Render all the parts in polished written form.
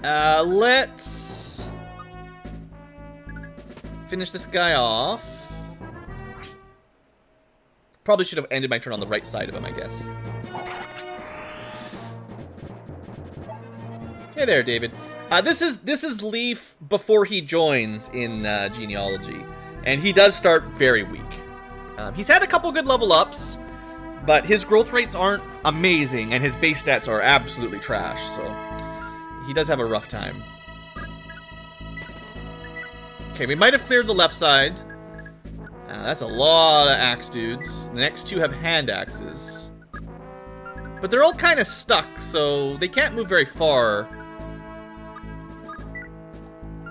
Let's finish this guy off. Probably should have ended my turn on the right side of him, I guess. Hey there, David. This is Leaf before he joins in genealogy, and he does start very weak. He's had a couple good level ups, but his growth rates aren't amazing, and his base stats are absolutely trash. So he does have a rough time. Okay, we might have cleared the left side. That's a lot of axe dudes. The next two have hand axes, but they're all kind of stuck, so they can't move very far.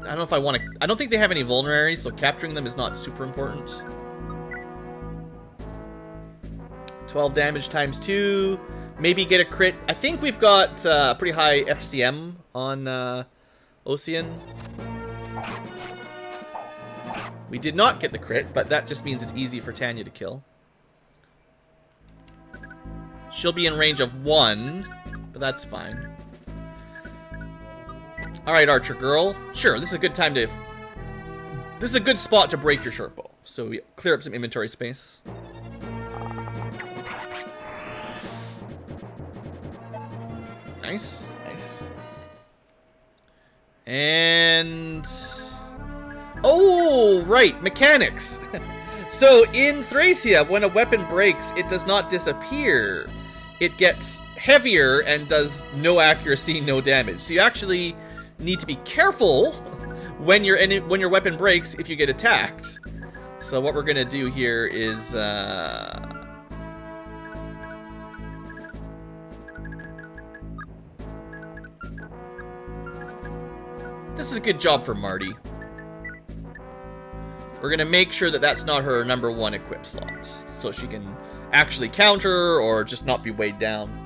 I don't know if I want to... I don't think they have any vulneraries, so capturing them is not super important. 12 damage times 2. Maybe get a crit. I think we've got a pretty high FCM on Ocean. We did not get the crit, but that just means it's easy for Tanya to kill. She'll be in range of 1, but that's fine. Alright, Archer Girl. Sure, this is a good time to... This is a good spot to break your short bow. So we clear up some inventory space. Nice, nice. And... Oh, right, mechanics. So in Thracia, when a weapon breaks, it does not disappear. It gets heavier and does no accuracy, no damage. So you actually need to be careful when your weapon breaks if you get attacked. So what we're gonna do here is this is a good job for Marty. We're gonna make sure that that's not her #1 equip slot, so she can actually counter or just not be weighed down.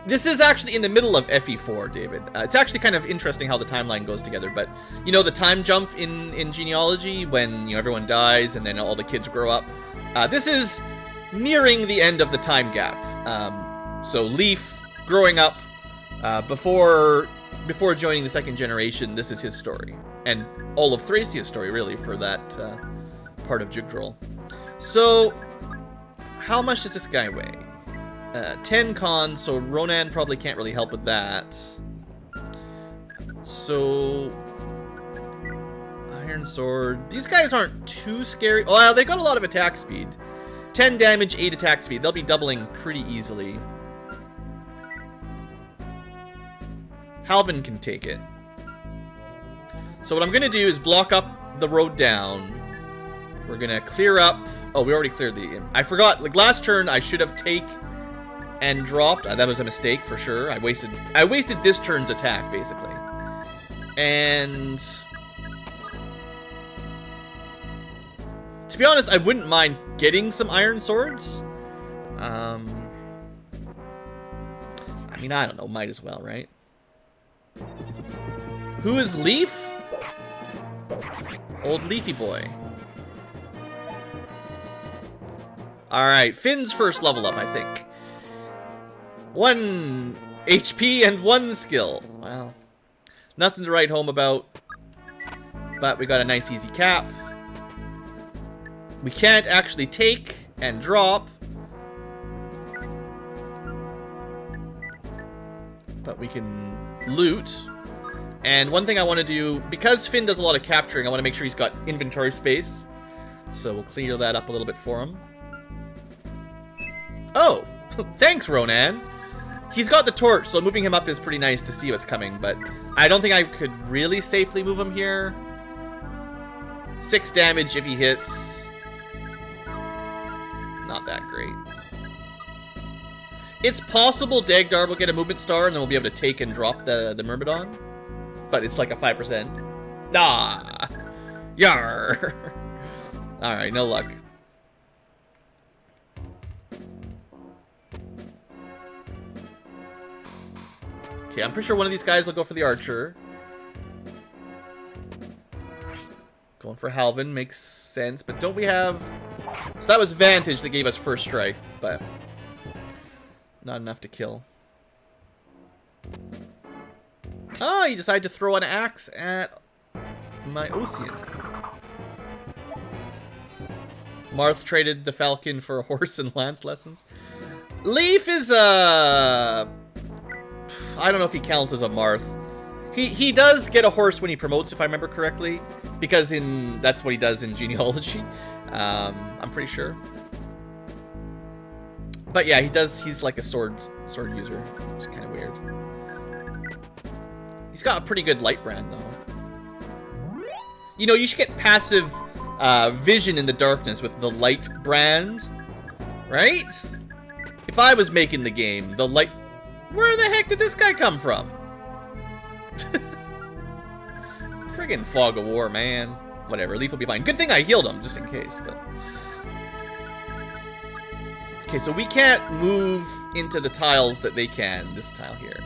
This is actually in the middle of FE4, David. It's actually kind of interesting how the timeline goes together, but you know the time jump in genealogy when everyone dies and then all the kids grow up? This is nearing the end of the time gap. So Leaf growing up before joining the second generation, this is his story. And all of Thracia's story, really, for that part of Jigdrol. So, how much does this guy weigh? 10 con, so Ronan probably can't really help with that. So, Iron Sword. These guys aren't too scary. Oh, they got a lot of attack speed. 10 damage, 8 attack speed. They'll be doubling pretty easily. Halvin can take it. So what I'm going to do is block up the road down. We're going to clear up... Oh, we already cleared the... I forgot. Like last turn, I should have take and dropped. That was a mistake for sure. I wasted this turn's attack, basically. And... to be honest, I wouldn't mind getting some iron swords. I mean, I don't know. Might as well, right? Who is Leaf? Old Leafy boy. Alright, Finn's first level up, I think. 1 HP and 1 skill. Well, nothing to write home about. But we got a nice easy cap. We can't actually take and drop. But we can loot. And one thing I want to do, because Finn does a lot of capturing, I want to make sure he's got inventory space. So we'll clear that up a little bit for him. Oh, thanks, Ronan. He's got the torch, so moving him up is pretty nice to see what's coming, but I don't think I could really safely move him here. 6 damage if he hits. Not that great. It's possible Dagdar will get a movement star and then we'll be able to take and drop the Myrmidon. But it's like a 5%. Nah! Yar! Alright, no luck. Okay, I'm pretty sure one of these guys will go for the archer. Going for Halvin makes sense, but don't we have... So that was Vantage that gave us first strike, but... not enough to kill. Oh, you decide to throw an axe at my Ocean. Marth traded the falcon for a horse and lance lessons. Leaf is I don't know if he counts as a Marth. He does get a horse when he promotes, if I remember correctly, because that's what he does in genealogy. I'm pretty sure. But yeah, he does. He's like a sword user. It's kind of weird. He's got a pretty good light brand though. You know, you should get passive vision in the darkness with the light brand, right? If I was making the game, the light... Where the heck did this guy come from? Friggin' fog of war, man. Whatever, Leaf will be fine. Good thing I healed him, just in case, but... Okay, so we can't move into the tiles that they can, this tile here.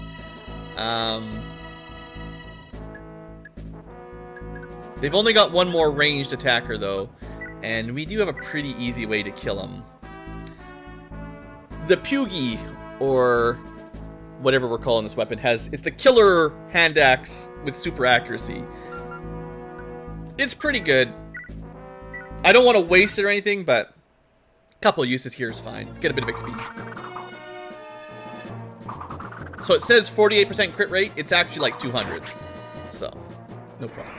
They've only got one more ranged attacker, though, and we do have a pretty easy way to kill him. The Pugi, or whatever we're calling this weapon, it's the killer hand axe with super accuracy. It's pretty good. I don't want to waste it or anything, but a couple uses here is fine. Get a bit of XP. So it says 48% crit rate. It's actually like 200. So, no problem.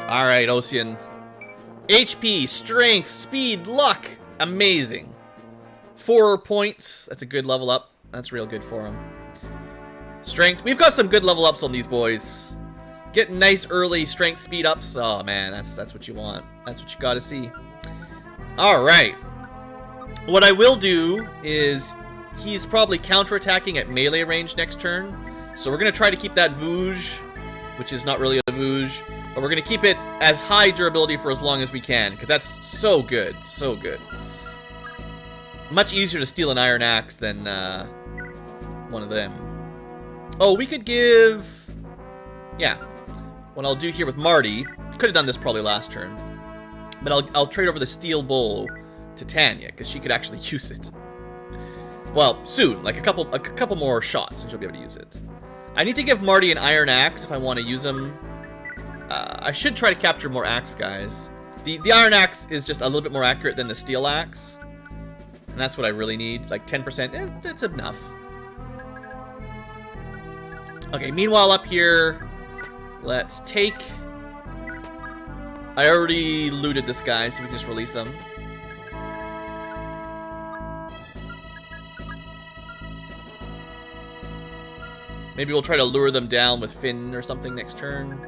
Alright, Ocean. HP, strength, speed, luck. Amazing. 4 points. That's a good level up. That's real good for him. Strength. We've got some good level ups on these boys. Getting nice early strength speed ups. Oh man, that's what you want. That's what you gotta see. Alright. What I will do is he's probably counterattacking at melee range next turn. So we're gonna try to keep that Vouge, which is not really a Vouge. But we're going to keep it as high durability for as long as we can, because that's so good. So good. Much easier to steal an iron axe than one of them. Oh, we could give... Yeah. What I'll do here with Marty... Could have done this probably last turn. But I'll trade over the steel bow to Tanya, because she could actually use it. Well, soon. Like a couple more shots, and she'll be able to use it. I need to give Marty an iron axe if I want to use him. I should try to capture more axe guys. The iron axe is just a little bit more accurate than the steel axe. And that's what I really need. Like 10%. That's enough. Okay, meanwhile up here, let's take... I already looted this guy, so we can just release him. Maybe we'll try to lure them down with Finn or something next turn.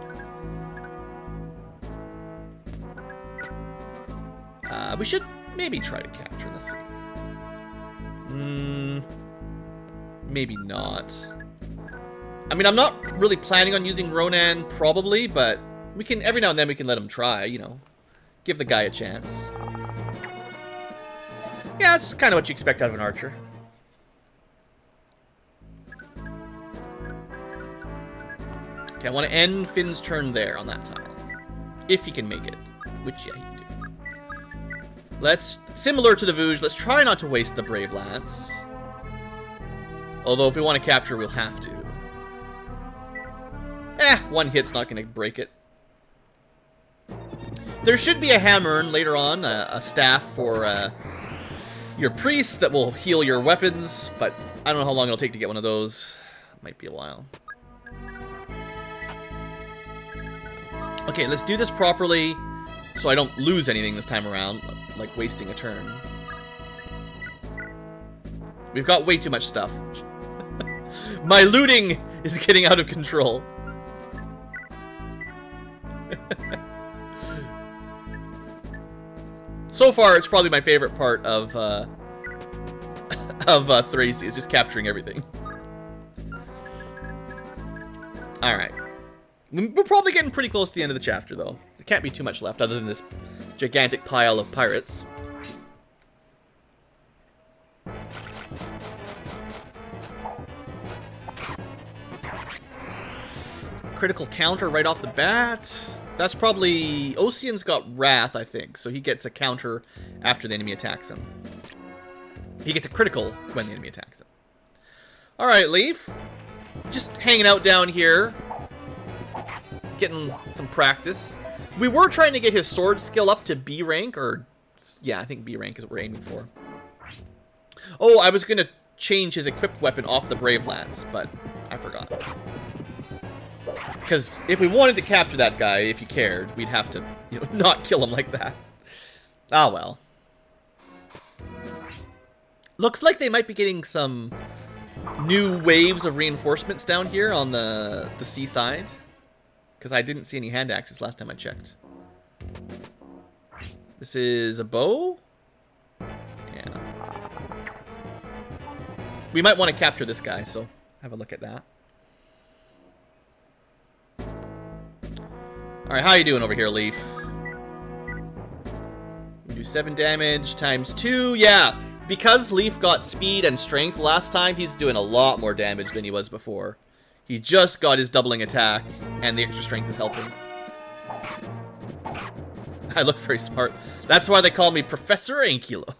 We should maybe try to capture this. Maybe not. I mean, I'm not really planning on using Ronan, probably, but we can, every now and then we can let him try, you know. Give the guy a chance. Yeah, that's kind of what you expect out of an archer. Okay, I want to end Finn's turn there on that tile. If he can make it. Which, yeah, he can do. Let's, similar to the Vouge, let's try not to waste the Brave Lance. Although if we want to capture, we'll have to. One hit's not going to break it. There should be a hammer later on, a staff for your priest that will heal your weapons, but I don't know how long it'll take to get one of those. Might be a while. Okay, let's do this properly so I don't lose anything this time around, like wasting a turn. We've got way too much stuff. My looting is getting out of control. So far, it's probably my favorite part of Thracia, is just capturing everything. Alright. We're probably getting pretty close to the end of the chapter, though. There can't be too much left other than this gigantic pile of pirates. Critical counter right off the bat. That's probably... Ocean's got Wrath, I think, so he gets a counter after the enemy attacks him. He gets a critical when the enemy attacks him. Alright, Leaf. Just hanging out down here. Getting some practice. We were trying to get his sword skill up to B rank, or... yeah, I think B rank is what we're aiming for. Oh, I was going to change his equipped weapon off the Brave Lance, but I forgot. Because if we wanted to capture that guy, if you cared, we'd have to, you know, not kill him like that. Ah, well. Looks like they might be getting some new waves of reinforcements down here on the seaside. Because I didn't see any hand axes last time I checked. This is a bow? Yeah. We might want to capture this guy, so have a look at that. Alright, how you doing over here, Leaf? We do 7 damage times 2. Yeah, because Leaf got speed and strength last time, he's doing a lot more damage than he was before. He just got his doubling attack, and the extra strength is helping. I look very smart. That's why they call me Professor Ankylo.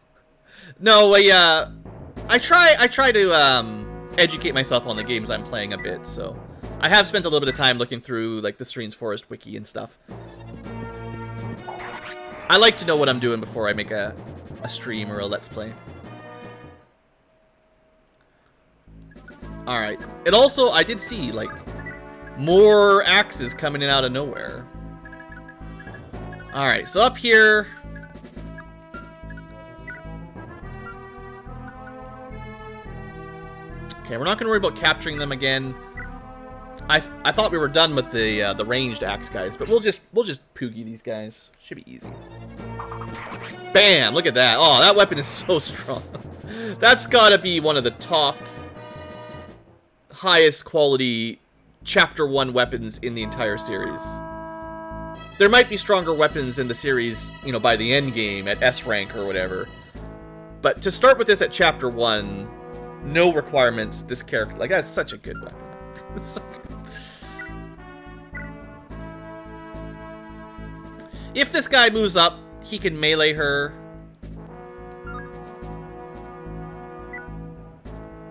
No, I try to educate myself on the games I'm playing a bit, so I have spent a little bit of time looking through like the Strange Forest wiki and stuff. I like to know what I'm doing before I make a stream or a let's play. Alright. It also, I did see, like, more axes coming in out of nowhere. Alright, so up here... okay, we're not going to worry about capturing them again. I thought we were done with the ranged axe guys, but we'll just poogie these guys. Should be easy. Bam! Look at that. Oh, that weapon is so strong. That's got to be one of the top... highest quality Chapter 1 weapons in the entire series. There might be stronger weapons in the series, you know, by the end game at S rank or whatever. But to start with this at Chapter 1, no requirements, this character, like, that's such a good weapon. It's so good. If this guy moves up, he can melee her.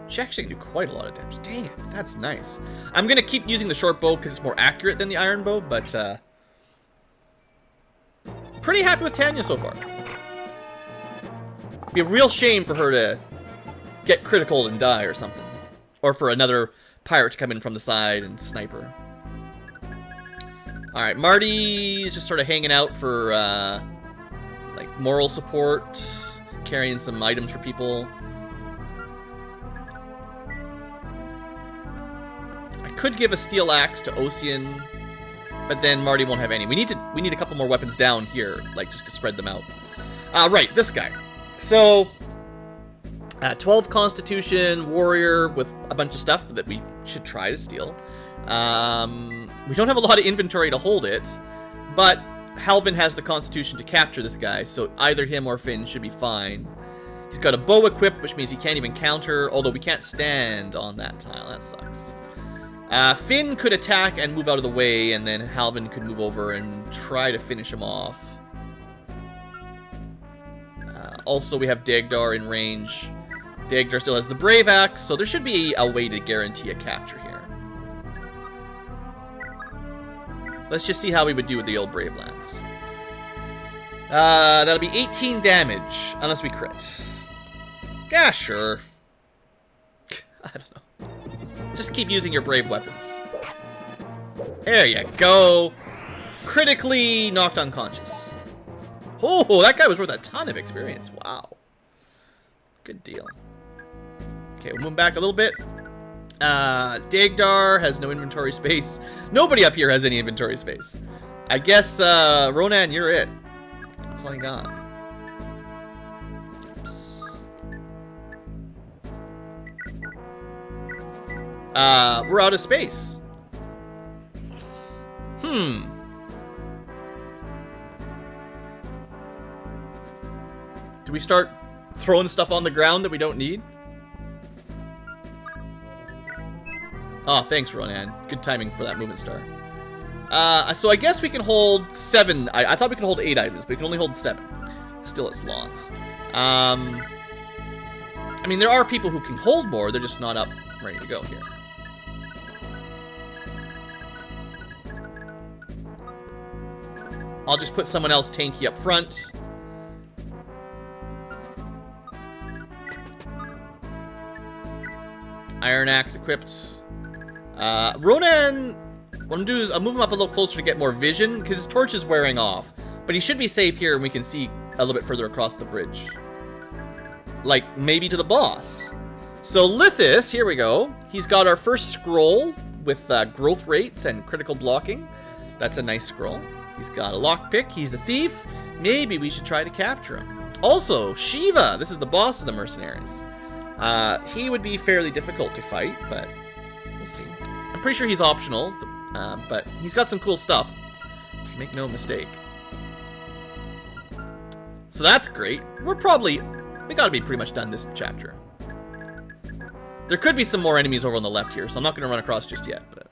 She actually can do quite a lot of damage. Dang it, that's nice. I'm going to keep using the short bow because it's more accurate than the iron bow, but pretty happy with Tanya so far. Be a real shame for her to get critical and die or something. Or for another pirate to come in from the side and snipe her. Alright, Marty is just sort of hanging out for like moral support, carrying some items for people. Could give a steel axe to Ocean, but then Marty won't have any. We need a couple more weapons down here, like just to spread them out. Right, this guy. So 12 Constitution, Warrior with a bunch of stuff that we should try to steal. We don't have a lot of inventory to hold it, but Halvin has the Constitution to capture this guy, so either him or Finn should be fine. He's got a bow equipped, which means he can't even counter, although we can't stand on that tile. That sucks. Finn could attack and move out of the way, and then Halvin could move over and try to finish him off. Also, we have Dagdar in range. Dagdar still has the Brave Axe, so there should be a way to guarantee a capture here. Let's just see how we would do with the old Brave Lance. That'll be 18 damage, unless we crit. Yeah, sure. I don't know. Just keep using your brave weapons. There you go. Critically knocked unconscious. Oh, that guy was worth a ton of experience. Wow. Good deal. Okay, we'll move back a little bit. Dagdar has no inventory space. Nobody up here has any inventory space. I guess, Ronan, you're it. That's all I got. We're out of space. Do we start throwing stuff on the ground that we don't need? Oh, thanks, Ronan. Good timing for that movement star. So I guess we can hold 7. I thought we could hold 8 items, but we can only hold 7. Still at slots. I mean, there are people who can hold more, they're just not up ready to go here. I'll just put someone else tanky up front. Iron Axe equipped. Ronan, what I'm gonna do is I'll move him up a little closer to get more vision, because his torch is wearing off. But he should be safe here, and we can see a little bit further across the bridge. Like, maybe to the boss. So Lithis, here we go. He's got our first scroll with growth rates and critical blocking. That's a nice scroll. He's got a lockpick. He's a thief. Maybe we should try to capture him. Also, Shiva. This is the boss of the mercenaries. He would be fairly difficult to fight, but we'll see. I'm pretty sure he's optional, but he's got some cool stuff. Make no mistake. So that's great. We gotta be pretty much done this chapter. There could be some more enemies over on the left here, so I'm not gonna run across just yet, but...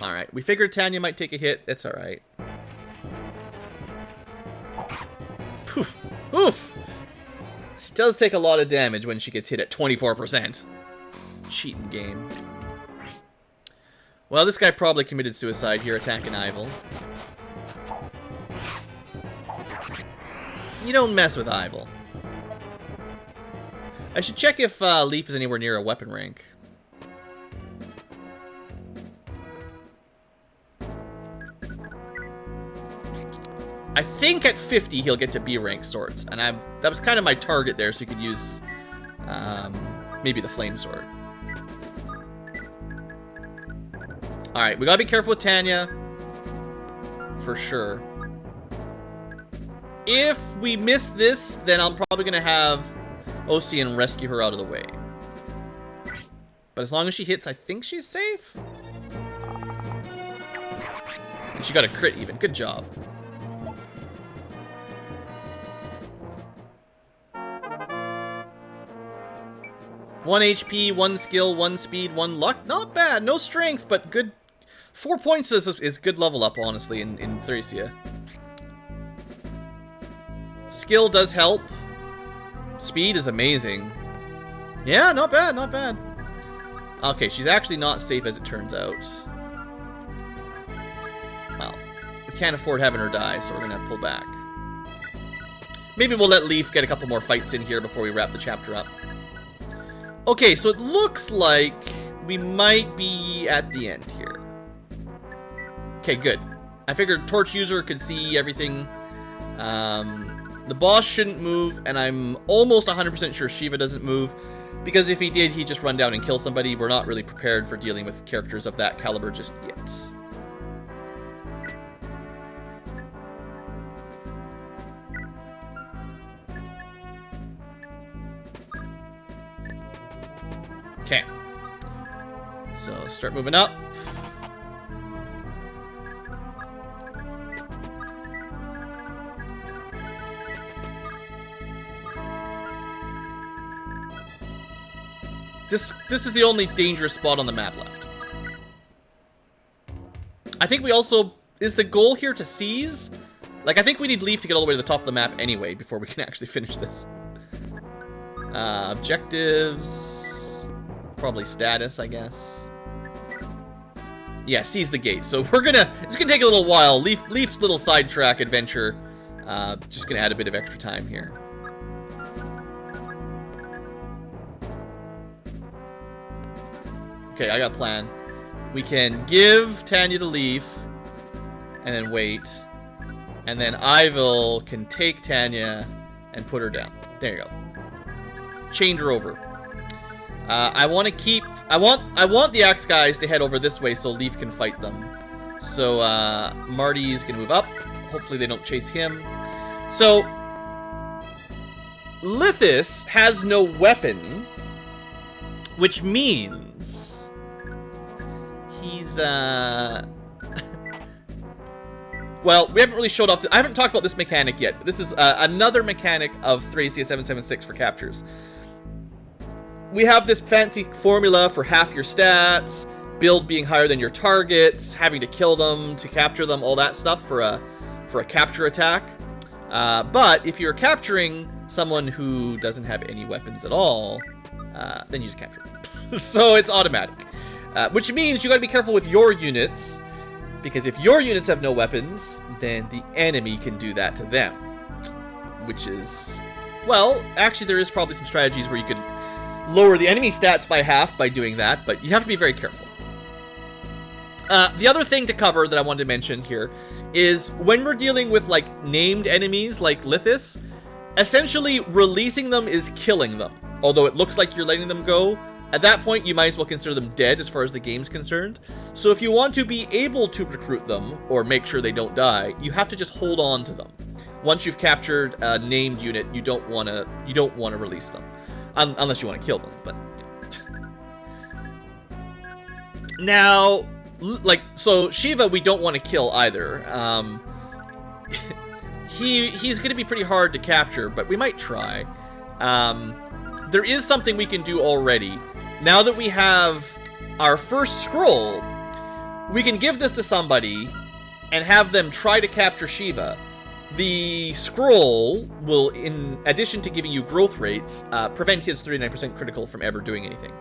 Alright, we figured Tanya might take a hit. It's alright. Poof! Oof! She does take a lot of damage when she gets hit at 24%. Cheating game. Well, this guy probably committed suicide here attacking Ivel. You don't mess with Ivel. I should check if Leaf is anywhere near a weapon rank. I think at 50 he'll get to B rank swords, and that was kind of my target there, so you could use maybe the flame sword. All right, we gotta be careful with Tanya for sure. If we miss this, then I'm probably gonna have Ocean rescue her out of the way. But as long as she hits, I think she's safe. And she got a crit even. Good job. One HP, 1 skill, 1 speed, 1 luck. Not bad. No strength, but good. 4 points is good level up, honestly, in Thracia. Skill does help. Speed is amazing. Yeah, not bad, not bad. Okay, she's actually not safe as it turns out. Well, we can't afford having her die, so we're gonna pull back. Maybe we'll let Leaf get a couple more fights in here before we wrap the chapter up. Okay, so it looks like we might be at the end here. Okay, good. I figured Torch User could see everything. The boss shouldn't move, and I'm almost 100% sure Shiva doesn't move, because if he did, he'd just run down and kill somebody. We're not really prepared for dealing with characters of that caliber just yet. Okay. So, start moving up. This is the only dangerous spot on the map left. I think we also... Is the goal here to seize? Like, I think we need Leaf to get all the way to the top of the map anyway before we can actually finish this. Objectives... Probably status, I guess. Yeah, seize the gate. So we're gonna... It's gonna take a little while. Leaf's little sidetrack adventure. Just gonna add a bit of extra time here. Okay, I got a plan. We can give Tanya to Leaf, and then wait. And then Ivel can take Tanya and put her down. There you go. Chain her over. I want to keep... I want the Axe guys to head over this way so Leaf can fight them. So, Marty's gonna move up. Hopefully they don't chase him. So, Lithis has no weapon, which means... He's, well, we haven't really showed off... I haven't talked about this mechanic yet, but this is another mechanic of Thracia 776 for captures. We have this fancy formula for half your stats, build being higher than your targets, having to kill them to capture them, all that stuff for a capture attack. But if you're capturing someone who doesn't have any weapons at all, then you just capture them. So it's automatic. Which means you gotta be careful with your units, because if your units have no weapons, then the enemy can do that to them. Which is... Well, actually there is probably some strategies where you could lower the enemy stats by half by doing that, but you have to be very careful. The other thing to cover that I wanted to mention here is when we're dealing with, like, named enemies like Lithis, essentially releasing them is killing them. Although it looks like you're letting them go, at that point you might as well consider them dead as far as the game's concerned. So if you want to be able to recruit them, or make sure they don't die, you have to just hold on to them. Once you've captured a named unit, you don't want to release them. Unless you want to kill them, but... Yeah. Now... Like, so Shiva we don't want to kill either. He's going to be pretty hard to capture, but we might try. There is something we can do already. Now that we have our first scroll, we can give this to somebody and have them try to capture Shiva. The scroll will, in addition to giving you growth rates, prevent his 39% critical from ever doing anything.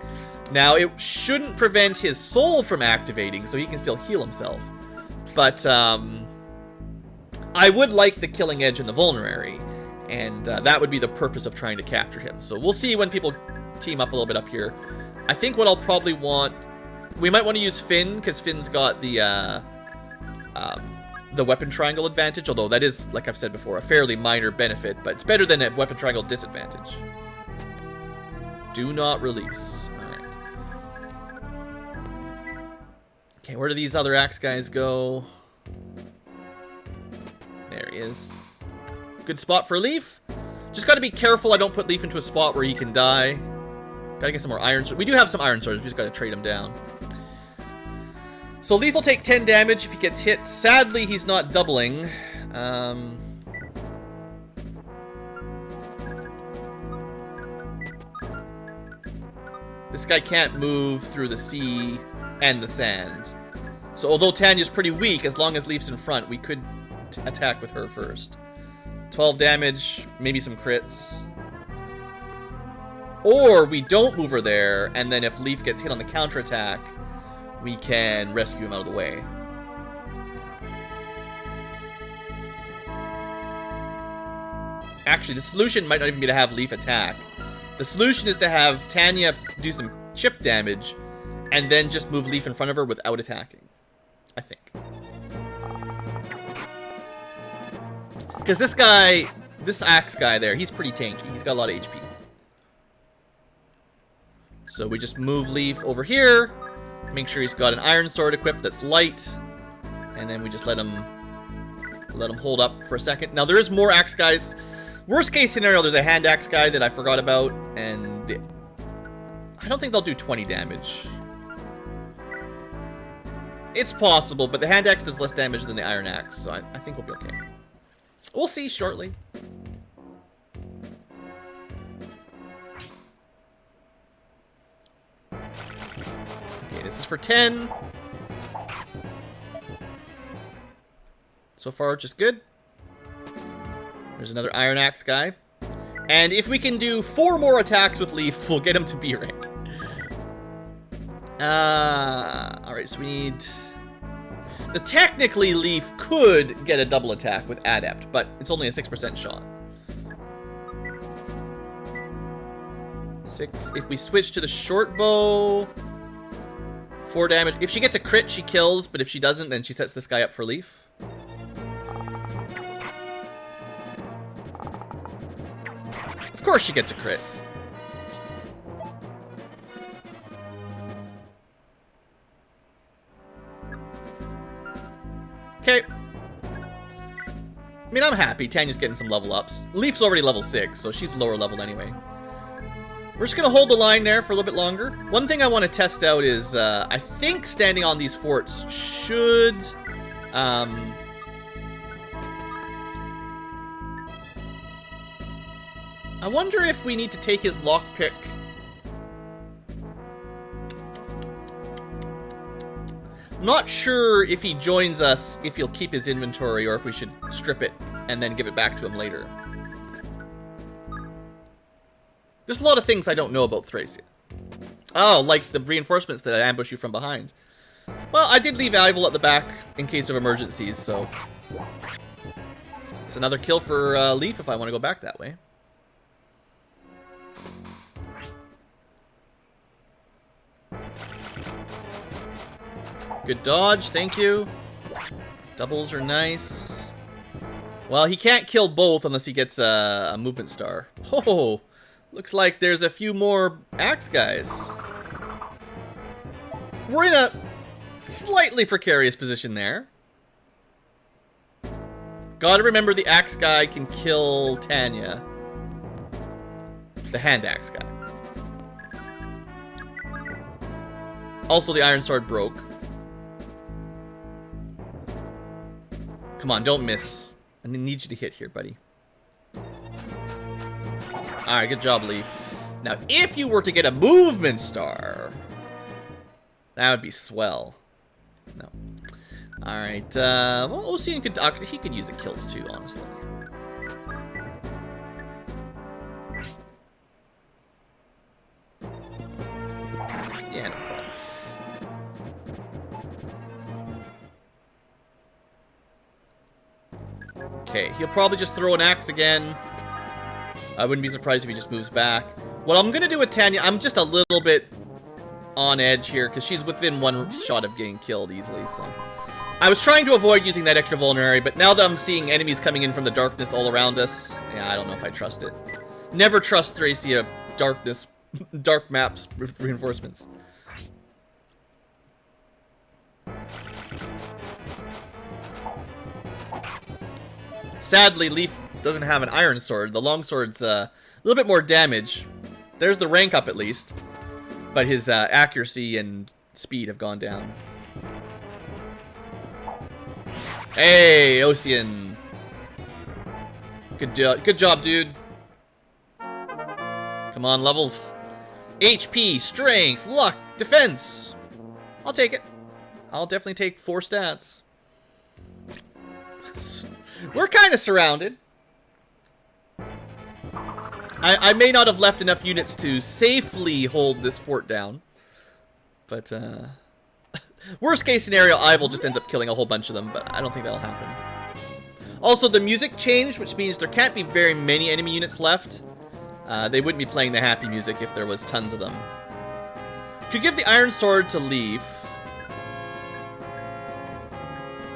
Now, it shouldn't prevent his soul from activating, so he can still heal himself. But, I would like the Killing Edge and the Vulnerary, and that would be the purpose of trying to capture him. So we'll see when people team up a little bit up here. I think what I'll probably want... We might want to use Finn, because Finn's got the weapon triangle advantage, although that is, like I've said before, a fairly minor benefit, but it's better than a weapon triangle disadvantage. Do not release. Okay, where do these other axe guys go? There he is. Good spot for Leaf. Just gotta be careful I don't put Leaf into a spot where he can die. Gotta get some more iron swords. We do have some iron swords, we just gotta trade him down. So Leaf will take 10 damage if he gets hit. Sadly, he's not doubling. This guy can't move through the sea and the sand. So although Tanya's pretty weak, as long as Leaf's in front, we could attack with her first. 12 damage, maybe some crits. Or we don't move her there, and then if Leaf gets hit on the counterattack, we can rescue him out of the way. Actually, the solution might not even be to have Leaf attack. The solution is to have Tanya do some chip damage, and then just move Leaf in front of her without attacking. I think. Because this guy, this axe guy there, he's pretty tanky. He's got a lot of HP. So we just move Leaf over here. Make sure he's got an iron sword equipped that's light. And then we just let him hold up for a second. Now there is more axe guys. Worst case scenario, there's a hand axe guy that I forgot about. And I don't think they'll do 20 damage. It's possible, but the hand axe does less damage than the iron axe, so I think we'll be okay. We'll see shortly. Okay, this is for 10. So far, just good. There's another iron axe guy. And if we can do 4 more attacks with Leaf, we'll get him to B rank. Alright, so we need... Technically, Leaf could get a double attack with Adept, but it's only a 6% shot. 6. If we switch to the short bow... 4 damage. If she gets a crit, she kills, but if she doesn't, then she sets this guy up for Leaf. Of course she gets a crit. Okay. I mean, I'm happy. Tanya's getting some level ups. Leaf's already level 6, so she's lower level anyway. We're just gonna hold the line there for a little bit longer. One thing I want to test out is, I think standing on these forts should, I wonder if we need to take his lockpick. I'm not sure if he joins us, if he'll keep his inventory, or if we should strip it and then give it back to him later. There's a lot of things I don't know about Thracia. Oh, like the reinforcements that ambush you from behind. Well, I did leave Ival at the back in case of emergencies, so... It's another kill for Leaf if I want to go back that way. Good dodge, thank you. Doubles are nice. Well, he can't kill both unless he gets a movement star. Oh, looks like there's a few more axe guys. We're in a slightly precarious position there. Gotta remember the axe guy can kill Tanya. The hand axe guy. Also, the iron sword broke. Come on, don't miss. I need you to hit here, buddy. Alright, good job, Leaf. Now, if you were to get a movement star, that would be swell. No. Alright, well, Ocean could, he could use the kills too, honestly. Yeah, no problem. Okay, he'll probably just throw an axe again. I wouldn't be surprised if he just moves back. What I'm gonna do with Tanya, I'm just a little bit on edge here, because she's within one shot of getting killed easily, so... I was trying to avoid using that extra vulnerary, but now that I'm seeing enemies coming in from the darkness all around us, yeah, I don't know if I trust it. Never trust Thracia darkness, dark maps with reinforcements. Sadly, Leaf doesn't have an iron sword. The longsword's a little bit more damage. There's the rank up at least, but his accuracy and speed have gone down. Hey, Ocean. Good job, dude. Come on, levels. HP, strength, luck, defense. I'll take it. I'll definitely take 4 stats. We're kind of surrounded. I may not have left enough units to safely hold this fort down. But, worst case scenario, Ival just ends up killing a whole bunch of them, but I don't think that'll happen. Also, the music changed, which means there can't be very many enemy units left. They wouldn't be playing the happy music if there was tons of them. Could give the iron sword to Leaf.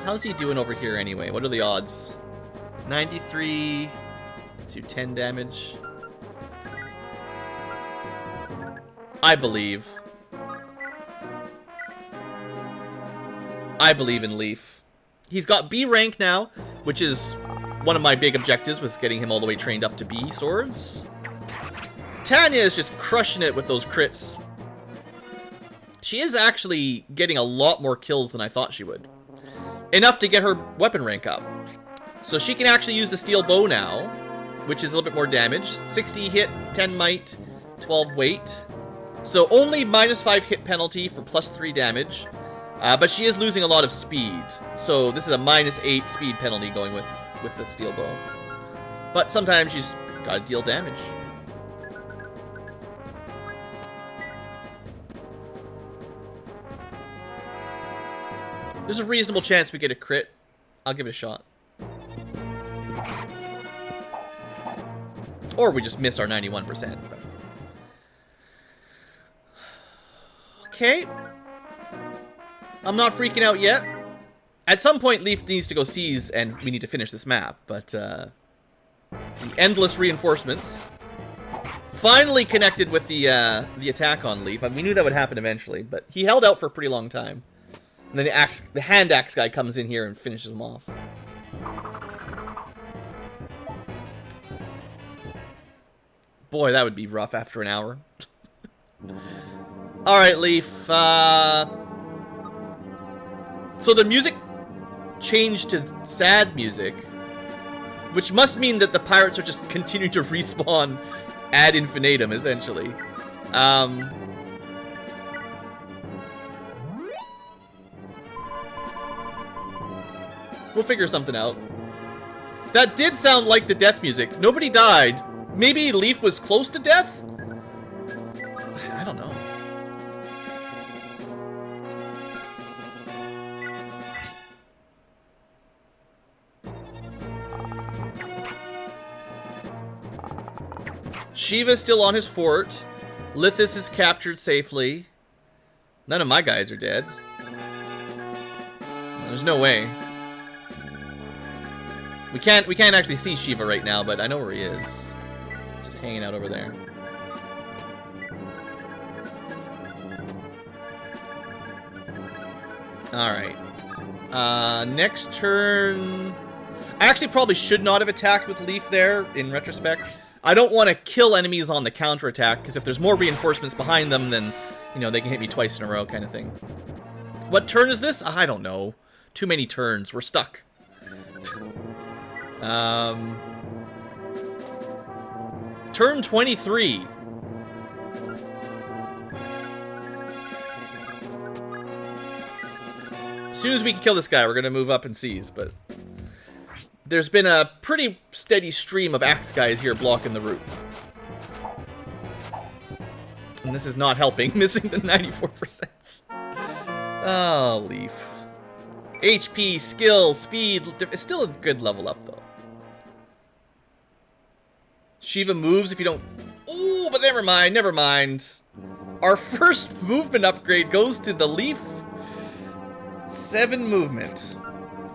How's he doing over here anyway? What are the odds? 93 to 10 damage. I believe. I believe in Leaf. He's got B rank now, which is one of my big objectives with getting him all the way trained up to B swords. Tanya is just crushing it with those crits. She is actually getting a lot more kills than I thought she would. Enough to get her weapon rank up. So she can actually use the steel bow now, which is a little bit more damage. 60 hit, 10 might, 12 weight. So only -5 hit penalty for +3 damage. But she is losing a lot of speed. So this is a -8 speed penalty going with the steel bow. But sometimes she's got to deal damage. There's a reasonable chance we get a crit. I'll give it a shot. Or we just miss our 91%. But... Okay. I'm not freaking out yet. At some point, Leaf needs to go seize, and we need to finish this map. But, the endless reinforcements finally connected with the attack on Leaf. I mean, we knew that would happen eventually, but he held out for a pretty long time. And then the hand axe guy comes in here and finishes him off. Boy, that would be rough after an hour. Alright, Leaf. So the music changed to sad music, which must mean that the pirates are just continuing to respawn ad infinitum, essentially. We'll figure something out. That did sound like the death music. Nobody died. Maybe Leaf was close to death? Shiva's still on his fort. Lithis is captured safely. None of my guys are dead. There's no way. We can't actually see Shiva right now, but I know where he is. Just hanging out over there. Alright. Next turn... I actually probably should not have attacked with Leaf there, in retrospect. I don't want to kill enemies on the counterattack, because if there's more reinforcements behind them, then, you know, they can hit me twice in a row, kind of thing. What turn is this? I don't know. Too many turns. We're stuck. Turn 23. As soon as we can kill this guy, we're going to move up and seize, but... There's been a pretty steady stream of axe guys here blocking the route. And this is not helping, missing the 94%. Oh, Leaf. HP, skill, speed, it's still a good level up, though. Shiva moves if you don't... Ooh, but never mind, never mind. Our first movement upgrade goes to the Leaf. 7 movement.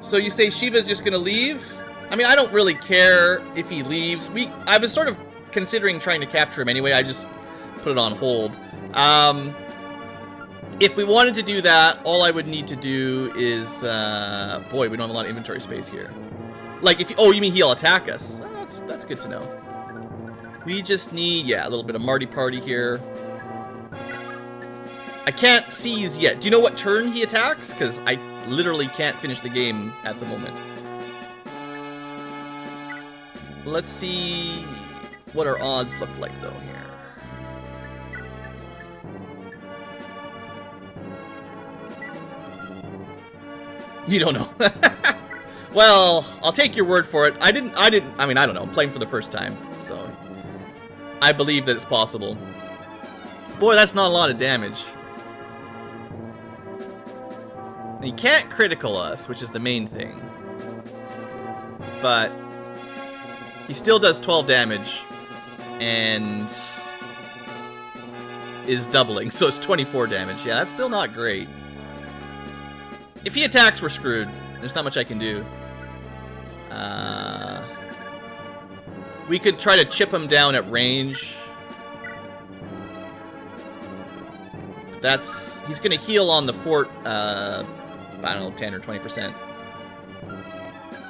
So you say Shiva's just gonna leave? I mean, I don't really care if he leaves. I was sort of considering trying to capture him anyway. I just put it on hold. If we wanted to do that, all I would need to do is... boy, we don't have a lot of inventory space here. Like, if... Oh, you mean he'll attack us? Oh, that's good to know. We just need, yeah, a little bit of Marty Party here. I can't seize yet. Do you know what turn he attacks? Because I literally can't finish the game at the moment. Let's see what our odds look like, though, here. You don't know. Well, I'll take your word for it. I mean, I don't know. I'm playing for the first time, so I believe that it's possible. Boy, that's not a lot of damage. He can't critical us, which is the main thing. But he still does 12 damage and is doubling, so it's 24 damage. Yeah, that's still not great. If he attacks, we're screwed. There's not much I can do. We could try to chip him down at range. But he's going to heal on the fort, I don't know, 10 or 20%.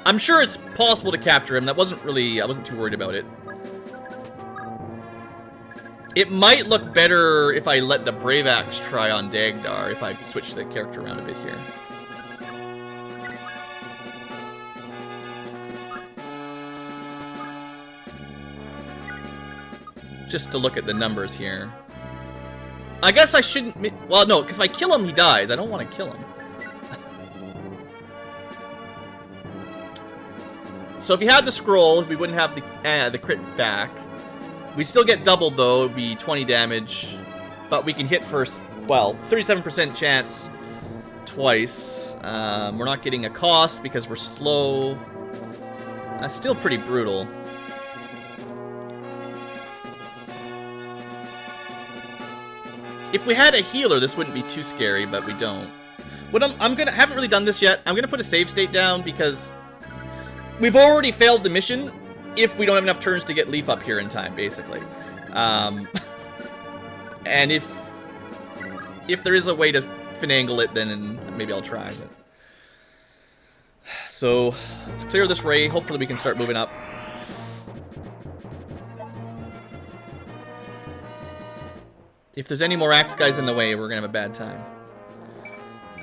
I'm sure it's possible to capture him. I wasn't too worried about it. It might look better if I let the Brave Axe try on Dagdar, if I switch the character around a bit here. Just to look at the numbers here. I guess I shouldn't... Well, no, because if I kill him, he dies. I don't want to kill him. So if he had the scroll, we wouldn't have the crit back. We still get doubled, though. It would be 20 damage. But we can hit first... Well, 37% chance twice. We're not getting a cost because we're slow. That's still pretty brutal. If we had a healer, this wouldn't be too scary, but we don't. What haven't really done this yet. I'm gonna put a save state down because we've already failed the mission if we don't have enough turns to get Leaf up here in time, basically. And if there is a way to finagle it, then maybe I'll try. But... So let's clear this ray. Hopefully we can start moving up. If there's any more axe guys in the way, we're gonna have a bad time.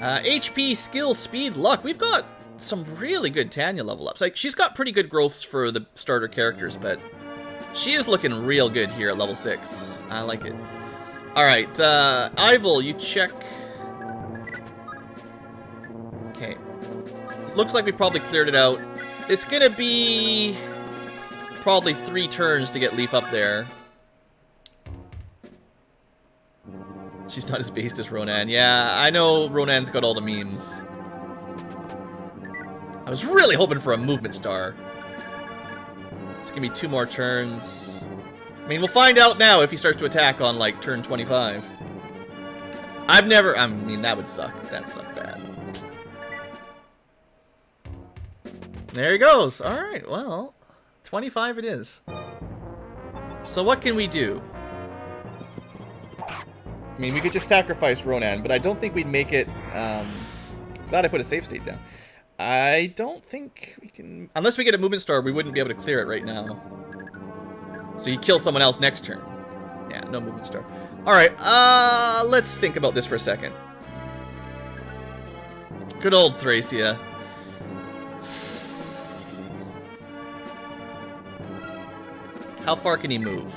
HP, skill, speed, luck. We've got some really good Tanya level ups. Like, she's got pretty good growths for the starter characters, but she is looking real good here at level 6. I like it. Alright, Ivel, you check. Okay. Looks like we probably cleared it out. It's gonna be probably 3 turns to get Leaf up there. She's not as based as Ronan. Yeah, I know Ronan's got all the memes. I was really hoping for a movement star. It's gonna be 2 more turns. I mean, we'll find out now if he starts to attack on, like, turn 25. I mean, that would suck. That'd suck bad. There he goes. Alright, well, 25 it is. So what can we do? I mean, we could just sacrifice Ronan, but I don't think we'd make it... glad I put a save state down. I don't think we can... Unless we get a movement star, we wouldn't be able to clear it right now. So you kill someone else next turn. Yeah, no movement star. Alright, let's think about this for a second. Good old Thracia. How far can he move?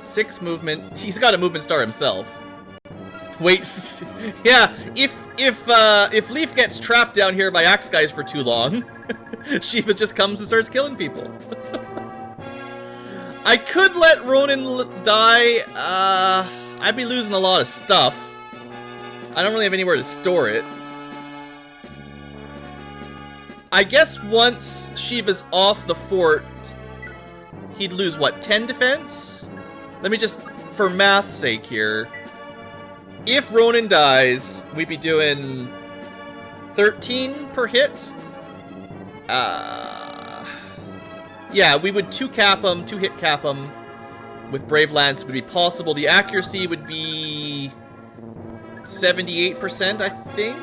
6 movement. He's got a movement star himself. Wait, yeah. If Leaf gets trapped down here by axe guys for too long, Shiva just comes and starts killing people. I could let Ronan die. I'd be losing a lot of stuff. I don't really have anywhere to store it. I guess once Shiva's off the fort, he'd lose, what, 10 defense? Let me just, for math's sake here, if Ronan dies, we'd be doing 13 per hit. Yeah, we would 2-cap him, 2-hit cap him with Brave Lance would be possible. The accuracy would be 78%, I think.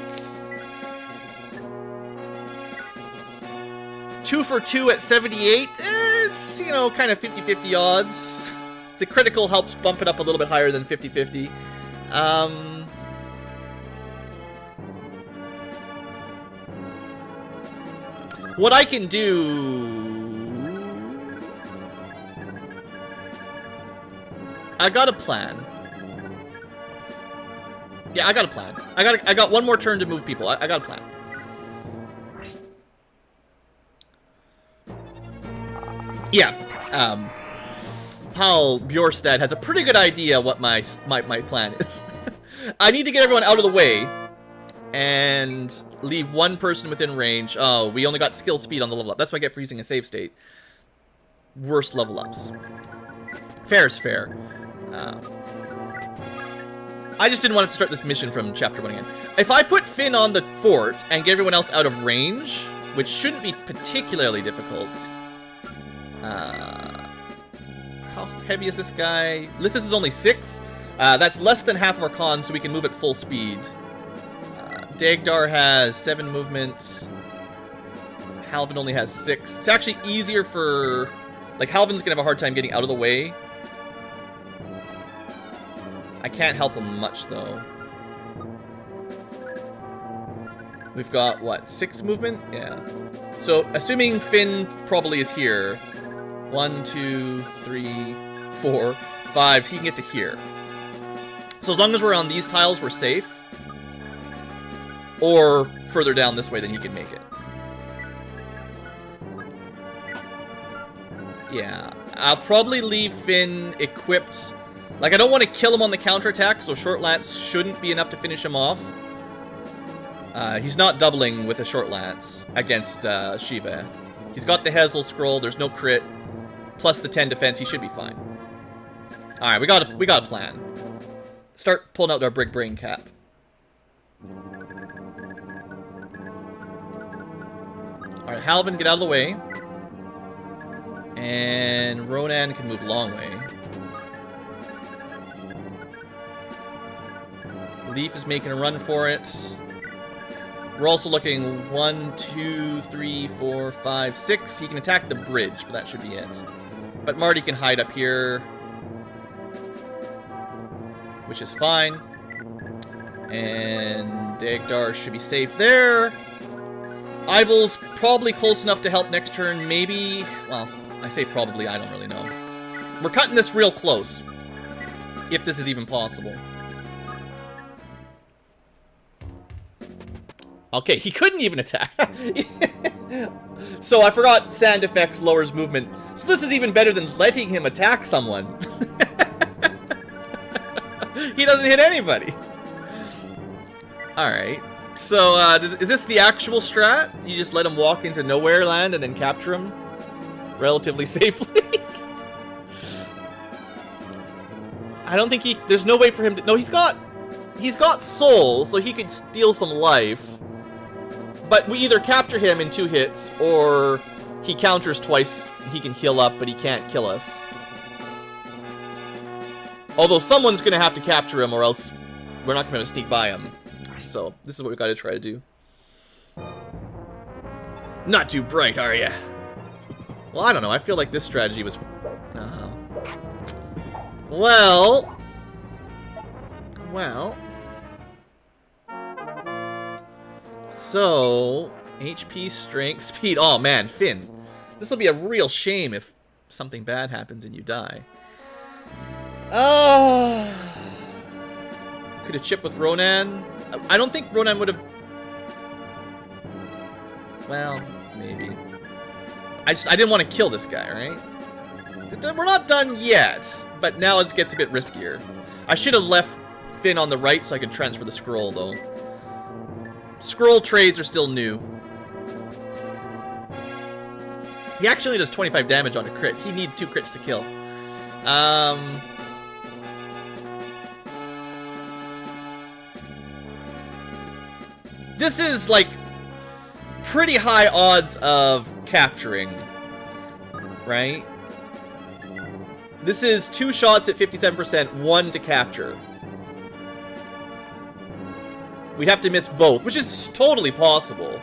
2 for 2 at 78. It's, you know, kind of 50-50 odds. The critical helps bump it up a little bit higher than 50-50. What I can do... I got a plan. Yeah, I got a plan. I got one more turn to move people. I got a plan. Yeah, Paul Bjorstad has a pretty good idea what my plan is. I need to get everyone out of the way and leave one person within range. Oh, we only got skill speed on the level up. That's what I get for using a save state. Worst level ups. Fair is fair. I just didn't want to start this mission from Chapter 1 again. If I put Finn on the fort and get everyone else out of range, which shouldn't be particularly difficult... how heavy is this guy? Lithus is only 6. That's less than half of our con, so we can move at full speed. Dagdar has 7 movement. Halvin only has 6. It's actually easier for... Like, Halvin's gonna have a hard time getting out of the way. I can't help him much, though. We've got, what, 6 movement? Yeah. So, assuming Finn probably is here... 1, 2, 3, 4, 5. He can get to here. So as long as we're on these tiles, we're safe. Or further down this way, then he can make it. Yeah. I'll probably leave Finn equipped. Like, I don't want to kill him on the counterattack, so Short Lance shouldn't be enough to finish him off. He's not doubling with a Short Lance against Shiva. He's got the Hazel Scroll, there's no crit. Plus the 10 defense, he should be fine. Alright, we got a plan. Start pulling out our Brig Brain Cap. Alright, Halvin, get out of the way. And Ronan can move long way. Leaf is making a run for it. We're also looking 1, 2, 3, 4, 5, 6. He can attack the bridge, but that should be it. But Marty can hide up here, which is fine. And Dagdar should be safe there. Ivil's probably close enough to help next turn, maybe. Well, I say probably, I don't really know. We're cutting this real close, if this is even possible. Okay, he couldn't even attack. So I forgot Sand Effects lowers movement. So this is even better than letting him attack someone. He doesn't hit anybody. Alright. So, is this the actual strat? You just let him walk into nowhere land and then capture him? relatively safely. I don't think there's no way for him to, no, he's got soul, so he could steal some life. But we either capture him in 2 hits, or he counters twice, he can heal up, but he can't kill us. Although someone's gonna have to capture him, or else we're not gonna sneak by him. So, this is what we gotta try to do. Not too bright, are ya? Well, I don't know, I feel like this strategy was... Well... So... HP, strength, speed... Oh man, Finn. This will be a real shame if something bad happens and you die. Oh... Could have chipped with Ronan. I don't think Ronan would have... Well, maybe. I didn't want to kill this guy, right? We're not done yet, but now it gets a bit riskier. I should have left Finn on the right so I could transfer the scroll, though. Scroll trades are still new. He actually does 25 damage on a crit. He needs 2 crits to kill. This is, like, pretty high odds of capturing, right? This is 2 shots at 57%, 1 to capture. We'd have to miss both, which is totally possible.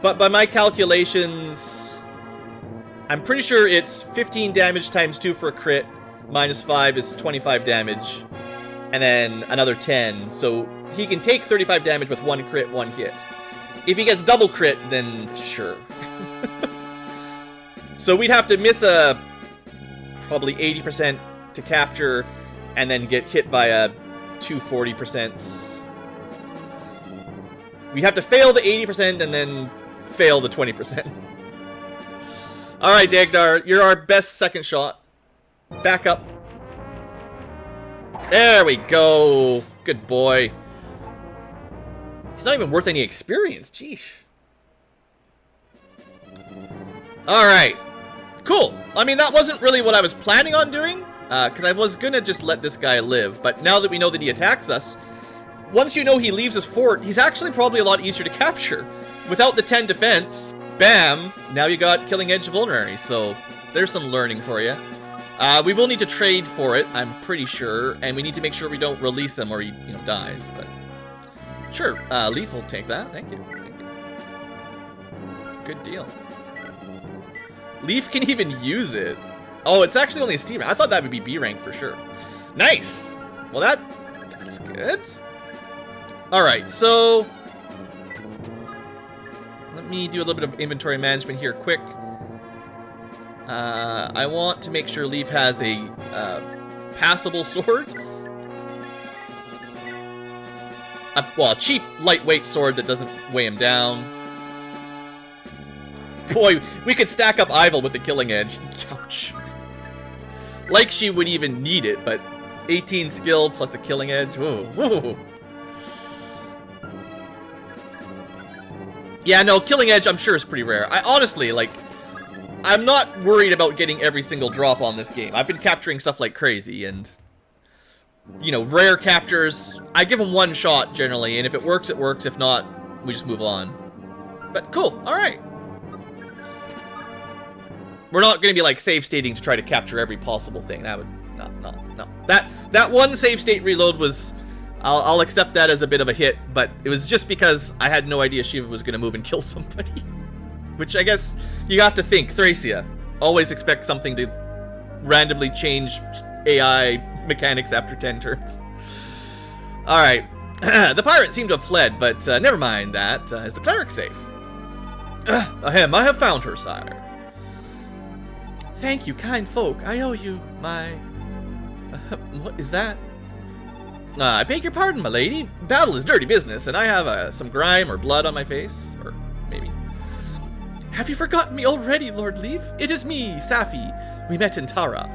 But by my calculations, I'm pretty sure it's 15 damage times 2 for a crit, minus 5 is 25 damage, and then another 10. So he can take 35 damage with 1 crit, 1 hit. If he gets double crit, then sure. So we'd have to miss a probably 80% to capture, and then get hit by a 240%. We'd have to fail the 80% and then fail the 20%. Alright, Dagdar, you're our best second shot. Back up. There we go. Good boy. He's not even worth any experience. Jeesh. Alright. Cool. I mean, that wasn't really what I was planning on doing, because I was gonna just let this guy live. But now that we know that he attacks us, once you know he leaves his fort, he's actually probably a lot easier to capture. Without the 10 defense, bam, now you got Killing Edge Vulnerary, so there's some learning for you. We will need to trade for it, I'm pretty sure, and we need to make sure we don't release him or he, dies, but... Sure, Leaf will take that, thank you. Good deal. Leaf can even use it. Oh, it's actually only a C rank. I thought that would be B rank for sure. Nice! Well, that's good. Alright, so... Let me do a little bit of inventory management here quick. I want to make sure Leaf has a passable sword. Well, a cheap, lightweight sword that doesn't weigh him down. Boy, we could stack up Ivel with the Killing Edge. Ouch. Like she would even need it, but 18 skill plus a Killing Edge. Whoa, whoa. Yeah, no, Killing Edge I'm sure is pretty rare. I honestly, like, I'm not worried about getting every single drop on this game. I've been capturing stuff like crazy, and, rare captures, I give them 1 shot generally, and if it works, it works. If not, we just move on. But cool, alright. We're not going to be, like, save stating to try to capture every possible thing. That would... No. That one save state reload was... I'll accept that as a bit of a hit, but it was just because I had no idea Shiva was going to move and kill somebody. Which I guess you have to think. Thracia. Always expect something to randomly change AI mechanics after 10 turns. Alright. The pirates seem to have fled, but never mind that. Is the cleric safe? Ahem, I have found her, sire. Thank you, kind folk. I owe you my... what is that? I beg your pardon, my lady. Battle is dirty business, and I have some grime or blood on my face. Or maybe. Have you forgotten me already, Lord Leaf? It is me, Safi. We met in Tara.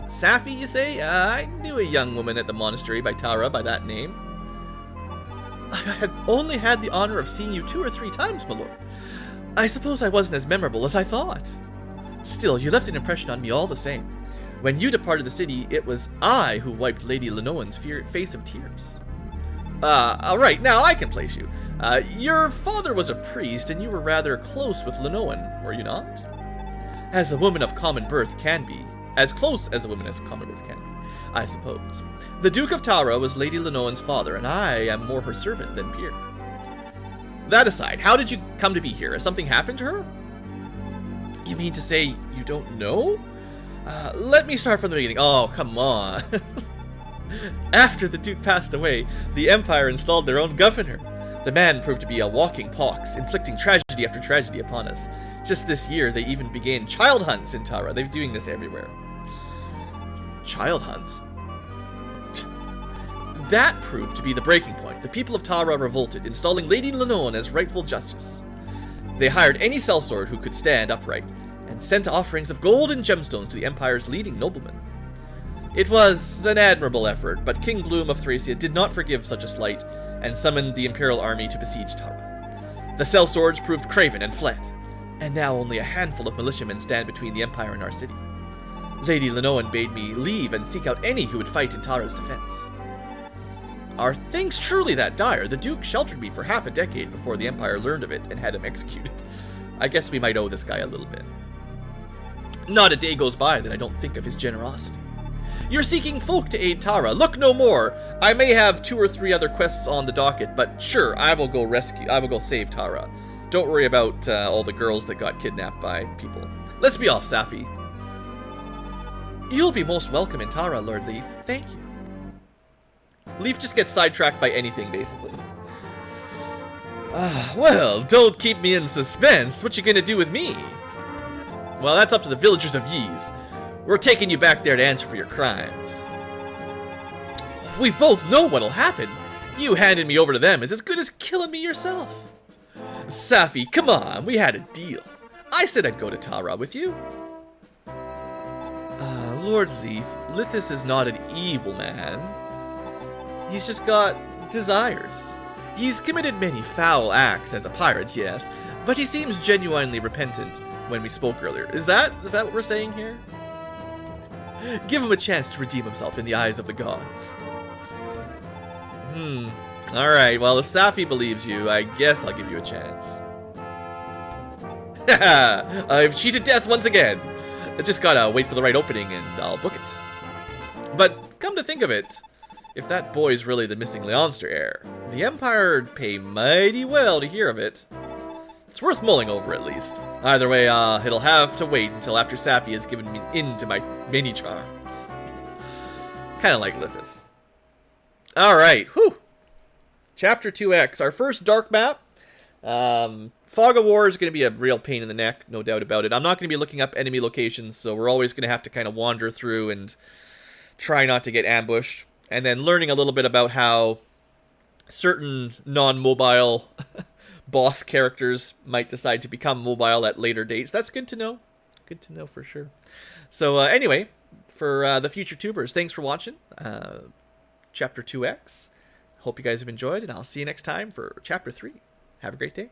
Safi, you say? I knew a young woman at the monastery by Tara by that name. I had only had the honor of seeing you 2 or 3 times, my lord. I suppose I wasn't as memorable as I thought. Still, you left an impression on me all the same. When you departed the city, it was I who wiped Lady Lenoan's face of tears. Alright, now I can place you. Your father was a priest, and you were rather close with Lenoan, were you not? As a woman of common birth can be. As close as a woman of common birth can be, I suppose. The Duke of Tara was Lady Lenoan's father, and I am more her servant than peer. That aside, how did you come to be here? Has something happened to her? You mean to say you don't know? Let me start from the beginning. Oh, come on. After the Duke passed away, the Empire installed their own governor. The man proved to be a walking pox, inflicting tragedy after tragedy upon us. Just this year, they even began child hunts in Tara. They're doing this everywhere. Child hunts? That proved to be the breaking point. The people of Tara revolted, installing Lady Lenoan as rightful justice. They hired any sellsword who could stand upright, and sent offerings of gold and gemstones to the Empire's leading noblemen. It was an admirable effort, but King Bloom of Thracia did not forgive such a slight, and summoned the Imperial army to besiege Tara. The sellswords proved craven and fled, and now only a handful of militiamen stand between the Empire and our city. Lady Lenoan bade me leave and seek out any who would fight in Tara's defense. Are things truly that dire? The Duke sheltered me for half a decade before the Empire learned of it and had him executed. I guess we might owe this guy a little bit. Not a day goes by that I don't think of his generosity. You're seeking folk to aid Tara. Look no more. I may have 2 or 3 other quests on the docket, but sure, I will go save Tara. Don't worry about all the girls that got kidnapped by people. Let's be off, Safi. You'll be most welcome in Tara, Lord Leaf. Thank you. Leaf just gets sidetracked by anything, basically. Well, don't keep me in suspense. What you gonna do with me? Well, that's up to the villagers of Ys. We're taking you back there to answer for your crimes. We both know what'll happen. You handing me over to them is as good as killing me yourself. Safi, come on, we had a deal. I said I'd go to Tara with you. Lord Leaf, Lithis is not an evil man. He's just got desires. He's committed many foul acts as a pirate, yes, but he seems genuinely repentant when we spoke earlier. Is that what we're saying here? Give him a chance to redeem himself in the eyes of the gods. Alright, well, if Safi believes you, I guess I'll give you a chance. Haha, I've cheated death once again. I just gotta wait for the right opening and I'll book it. But come to think of it, if that boy's really the missing Leonster heir, the Empire'd pay mighty well to hear of it. It's worth mulling over at least. Either way, it'll have to wait until after Safi has given me in to my many charms. Kinda like Lithis. Alright, whew. Chapter 2X, our first dark map. Fog of War is going to be a real pain in the neck, no doubt about it. I'm not going to be looking up enemy locations, so we're always going to have to kind of wander through and try not to get ambushed. And then learning a little bit about how certain non-mobile boss characters might decide to become mobile at later dates. That's good to know. Good to know for sure. So anyway, for the future tubers, thanks for watching Chapter 2X. Hope you guys have enjoyed, and I'll see you next time for Chapter 3. Have a great day.